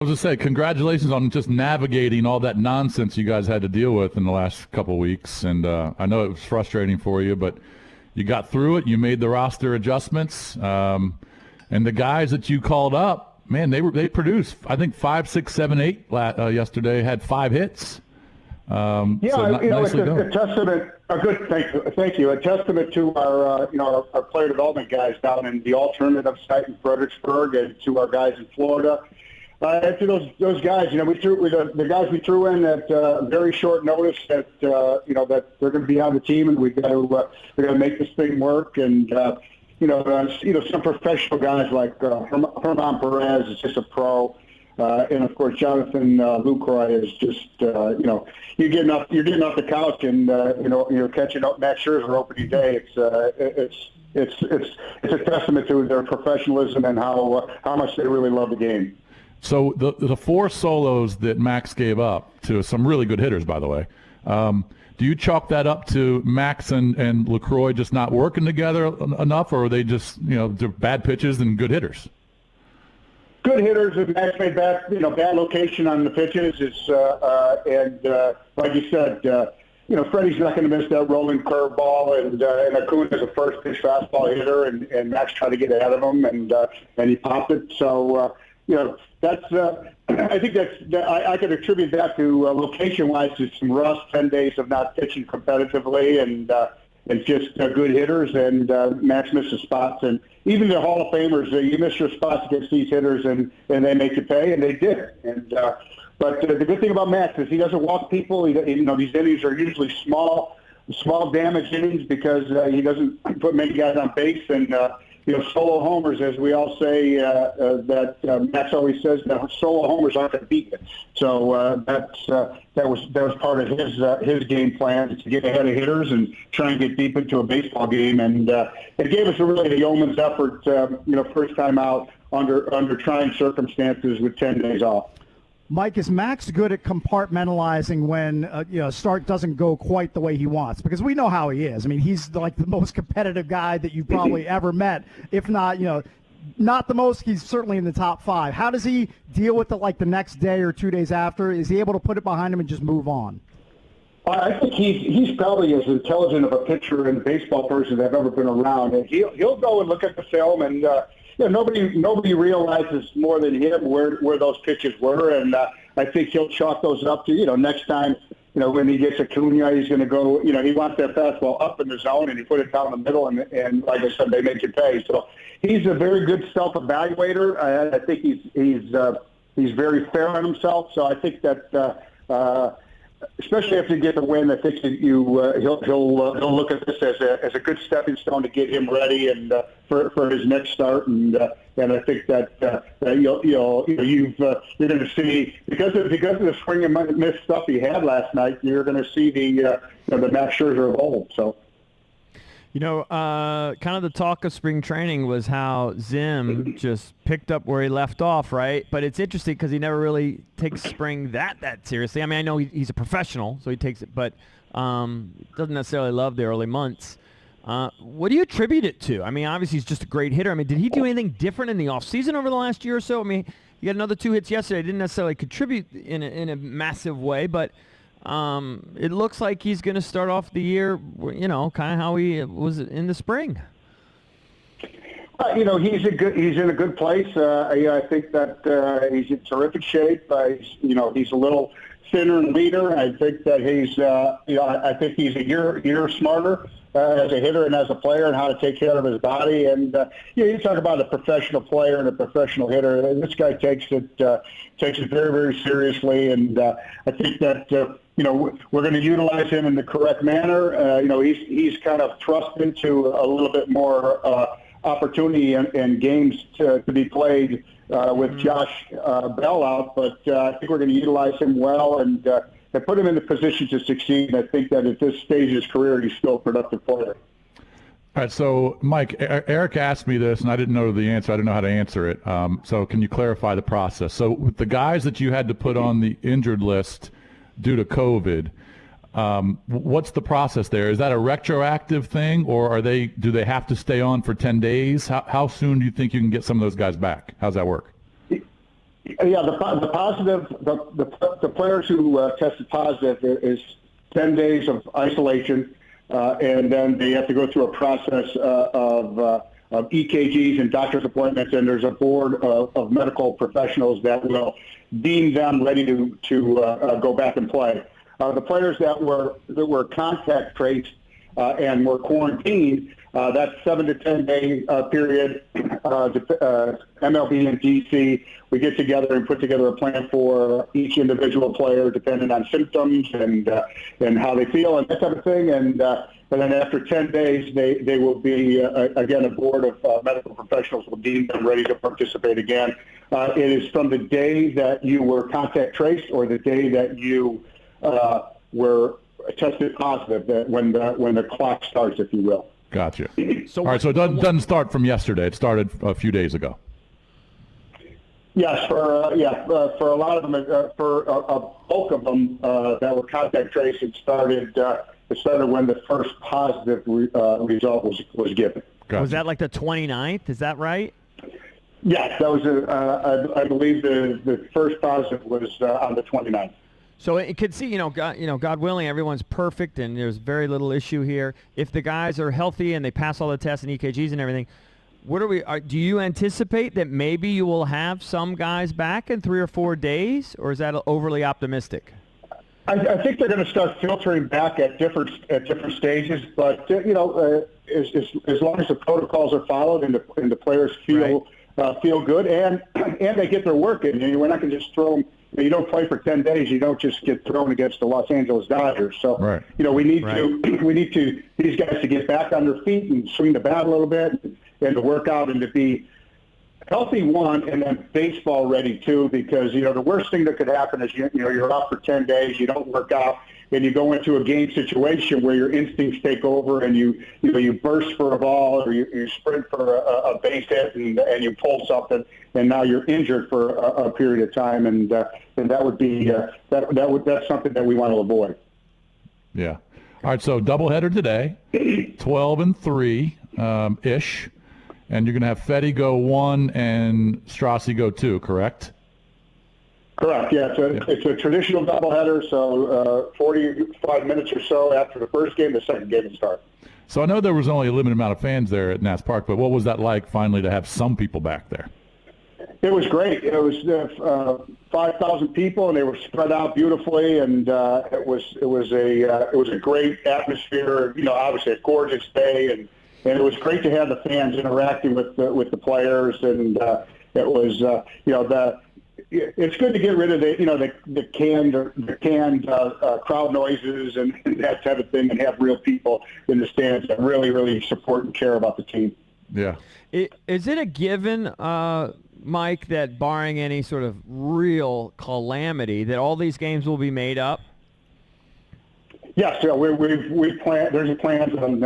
I was going to say, congratulations on just navigating all that nonsense you guys had to deal with in the last couple of weeks. And I know it was frustrating for you, but you got through it. You made the roster adjustments. And the guys that you called up, man, they produced, I think, 5, 6, 7, 8 yesterday, had 5 hits. It's a testament. Thank you. A testament to our player development guys down in the alternative site in Fredericksburg, and to our guys in Florida. And to those guys, the guys we threw in at very short notice that that they're going to be on the team, and we got to make this thing work. And some professional guys like Herman Perez is just a pro. And of course, Jonathan Lucroy is just you're getting off the couch and you're catching up Max Scherzer opening day. It's a testament to their professionalism and how much they really love the game. So the 4 solos that Max gave up to some really good hitters, by the way, do you chalk that up to Max and LaCroix just not working together enough, or are they just they're bad pitches and good hitters? Good hitters, and Max made bad location on the pitches. Like you said, Freddie's not going to miss that rolling curveball, and Acuna is a first pitch fastball hitter, and Max tried to get ahead of him, and he popped it. So that's I think I could attribute that to location-wise to some rust, 10 days of not pitching competitively, and just good hitters, and Max misses spots. And even the Hall of Famers, you miss your spots against these hitters, and they make you pay, and they did. And but the good thing about Max is he doesn't walk people. These innings are usually small damage innings because he doesn't put many guys on base, and solo homers, as we all say, that Max always says that solo homers aren't going to beat you. So that was part of his game plan, to get ahead of hitters and try and get deep into a baseball game. And it gave us a yeoman's effort, first time out under trying circumstances with 10 days off. Mike, is Max good at compartmentalizing when a start doesn't go quite the way he wants? Because we know how he is. I mean, he's like the most competitive guy that you've probably ever met. If not, not the most, he's certainly in the top 5. How does he deal with it the next day or 2 days after? Is he able to put it behind him and just move on? I think he's probably as intelligent of a pitcher and baseball person I've ever been around. And he'll go and look at the film, and nobody realizes more than him where those pitches were, and I think he'll chalk those up to next time. When he gets Acuna, he's going to go. He wants that fastball up in the zone, and he put it down the middle, and like I said, they make you pay. So he's a very good self-evaluator. I think he's very fair on himself. So I think that. Especially after you get the win, I think he'll look at this as a good stepping stone to get him ready and for his next start, and I think that you're going to see because of the swing and miss stuff he had last night, you're going to see the Max Scherzer of old. So. Kind of the talk of spring training was how Zim just picked up where he left off, right? But it's interesting because he never really takes spring that seriously. I mean, I know he's a professional, so he takes it, but doesn't necessarily love the early months. What do you attribute it to? I mean, obviously he's just a great hitter. I mean, did he do anything different in the offseason over the last year or so? I mean, he got another 2 hits yesterday. Didn't necessarily contribute in a massive way, but it looks like he's going to start off the year, kind of how he was in the spring. He's in a good place. I think that he's in terrific shape. He's a little thinner and leaner. I think that I think he's a year smarter as a hitter and as a player, and how to take care of his body. And you talk about a professional player and a professional hitter. This guy takes it very, very seriously, and I think that we're going to utilize him in the correct manner. He's kind of thrust into a little bit more opportunity and games to be played with Josh Bell out, but I think we're going to utilize him well and put him in the position to succeed. I think that at this stage of his career, he's still a productive player. All right, so Mike, Eric asked me this, and I didn't know the answer. I didn't know how to answer it. So can you clarify the process? So with the guys that you had to put on the injured list due to COVID, what's the process there? Is that a retroactive thing, or do they have to stay on for 10 days? How soon do you think you can get some of those guys back? How's that work? Yeah, the positive, the players who tested positive is 10 days of isolation, and then they have to go through a process of EKGs and doctor's appointments, and there's a board of medical professionals that will deem them ready to go back and play. The players that were contact traced and were quarantined, that 7 to 10 day period, MLB and DC, we get together and put together a plan for each individual player, depending on symptoms and how they feel and that type of thing. And then after 10 days, they will be again, a board of medical professionals will deem them ready to participate again. It is from the day that you were contact traced or the day that you were tested positive, that when the clock starts, if you will. Gotcha. All right, so it doesn't start from yesterday. It started a few days ago. Yes, for a lot of them, for a bulk of them that were contact traced, it started when the first positive result was given. Gotcha. Was that like the 29th? Is that right? Yes, that was. I believe the first positive was on the 29th. So it could see, God willing, everyone's perfect and there's very little issue here. If the guys are healthy and they pass all the tests and EKGs and everything, do you anticipate that maybe you will have some guys back in 3 or 4 days, or is that overly optimistic? I think they're going to start filtering back at different stages, but as long as the protocols are followed and the players feel good and they get their work in, we're not going to just throw them. You don't play for 10 days. You don't just get thrown against the Los Angeles Dodgers. So, we need these guys to get back on their feet and swing the bat a little bit and to work out and to be healthy, one, and then baseball ready, two, because, the worst thing that could happen is, you're off for 10 days, you don't work out, and you go into a game situation where your instincts take over and you burst for a ball or you sprint for a base hit and you pull something, and now you're injured for a period of time, and that would be that's something that we want to avoid. Yeah. All right. So doubleheader today, 12-3 ish, and you're going to have Fetty go 1 and Strassi go 2, correct? Correct. Yeah, it's a traditional doubleheader. So 45 minutes or so after the first game, the second game will start. So I know there was only a limited amount of fans there at Nats Park, but what was that like finally to have some people back there? It was great. It was 5,000 people, and they were spread out beautifully, and it was a great atmosphere. Obviously a gorgeous day, and it was great to have the fans interacting with the players, and it was it's good to get rid of the canned crowd noises and that type of thing, and have real people in the stands that really, really support and care about the team. Yeah. Is it a given, Mike, that barring any sort of real calamity, that all these games will be made up? Yes, we plan. There's plans on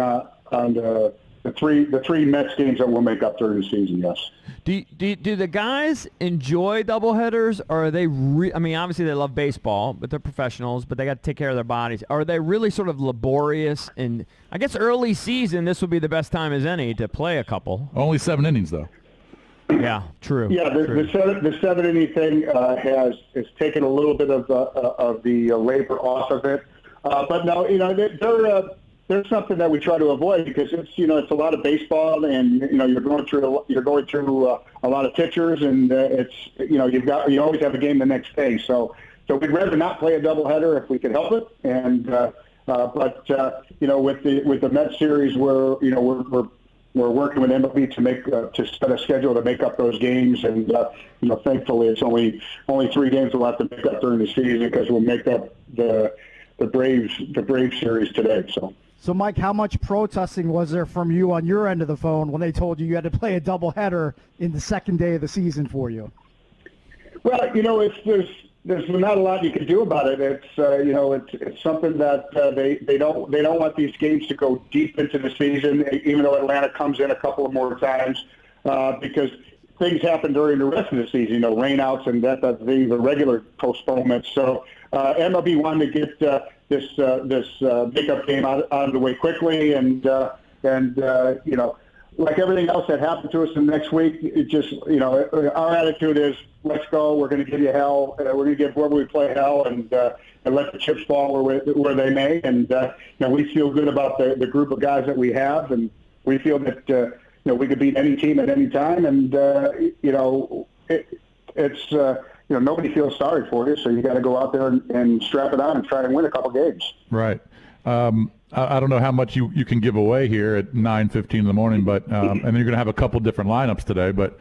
the three Mets games that we'll make up during the season. Yes. Do the guys enjoy doubleheaders, or are they? Obviously they love baseball, but they're professionals. But they got to take care of their bodies. Are they really sort of laborious? And I guess early season, this would be the best time as any to play a couple. Only 7 innings, though. Yeah, true. Yeah, the 7 inning thing has taken a little bit of the labor off of it. But no, there's something that we try to avoid because it's a lot of baseball, and you're going through a lot of pitchers, and you always have a game the next day. So we'd rather not play a doubleheader if we could help it. And with the Mets series, we're working with MLB to set a schedule to make up those games, and thankfully it's only 3 games we'll have to make up during the season because we'll make up the Braves series today. So, Mike, how much protesting was there from you on your end of the phone when they told you had to play a doubleheader in the second day of the season for you? Well, there's not a lot you can do about it. It's something that they don't want these games to go deep into the season, even though Atlanta comes in a couple of more times because things happen during the rest of the season. Rainouts and that's the regular postponements. So MLB wanted to get this makeup game out of the way quickly, and like everything else that happened to us in the next week, it just, our attitude is, let's go. We're going to give you hell. We're going to give whoever we play hell, and let the chips fall where they may. And we feel good about the group of guys that we have, and we feel that we could beat any team at any time. And nobody feels sorry for you, so you got to go out there and strap it on and try and win a couple games. Right. I don't know how much you can give away here at 9:15 in the morning, but and then you're going to have a couple different lineups today. But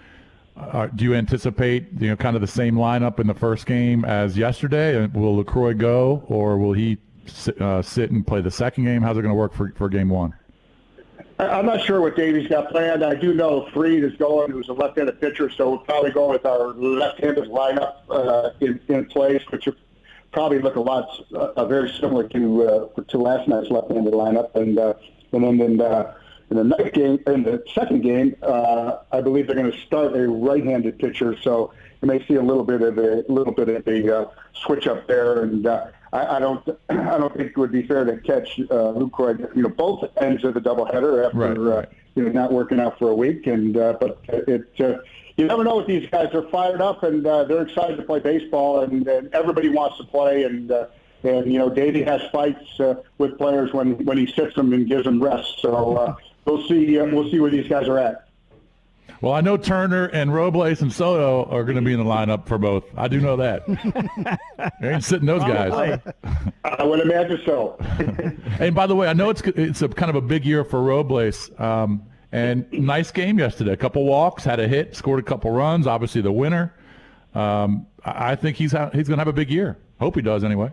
do you anticipate kind of the same lineup in the first game as yesterday? Will LaCroix go, or will he sit and play the second game? How's it going to work for game one? I'm not sure what Davey's got planned. I do know Freed is going, who's a left-handed pitcher, so we'll probably go with our left-handed lineup in place, which will probably look a lot very similar to last night's left-handed lineup. And then in the next game, in the second game, I believe they're going to start a right-handed pitcher, so you may see a little bit of a switch up there. And I don't think it would be fair to catch LaCroix, both ends of the doubleheader after right. Not working out for a week. And but you never know with these guys. They're fired up and they're excited to play baseball, and everybody wants to play. And Davey has fights with players when he sits them and gives them rest. So we'll see where these guys are at. Well, I know Turner and Robles and Soto are going to be in the lineup for both. I do know that. They ain't sitting those guys. I would imagine so. And by the way, I know it's a kind of a big year for Robles. And nice game yesterday. A couple walks, had a hit, scored a couple runs. Obviously, the winner. I think he's going to have a big year. Hope he does anyway.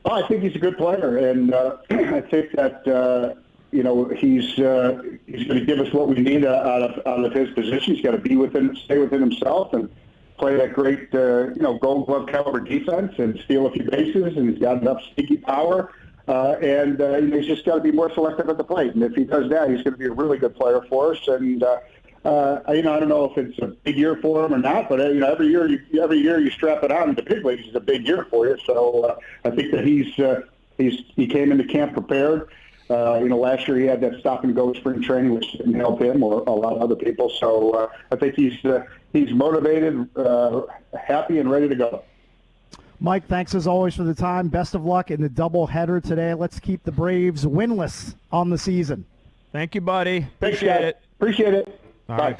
Oh, I think he's a good player, and I think that he's going to give us what we need out of his position. He's got to stay within himself, and play that great Gold Glove caliber defense and steal a few bases. And he's got enough sneaky power. And he's just got to be more selective at the plate. And if he does that, he's going to be a really good player for us. And I don't know if it's a big year for him or not, but every year you strap it on in the big leagues is a big year for you. So I think that he came into camp prepared. Last year he had that stop and go spring training, which didn't help him or a lot of other people. So I think he's motivated, happy, and ready to go. Mike, thanks as always for the time. Best of luck in the doubleheader today. Let's keep the Braves winless on the season. Thank you, buddy. Thanks, Appreciate guys. it. Appreciate it. All Bye. right, pal.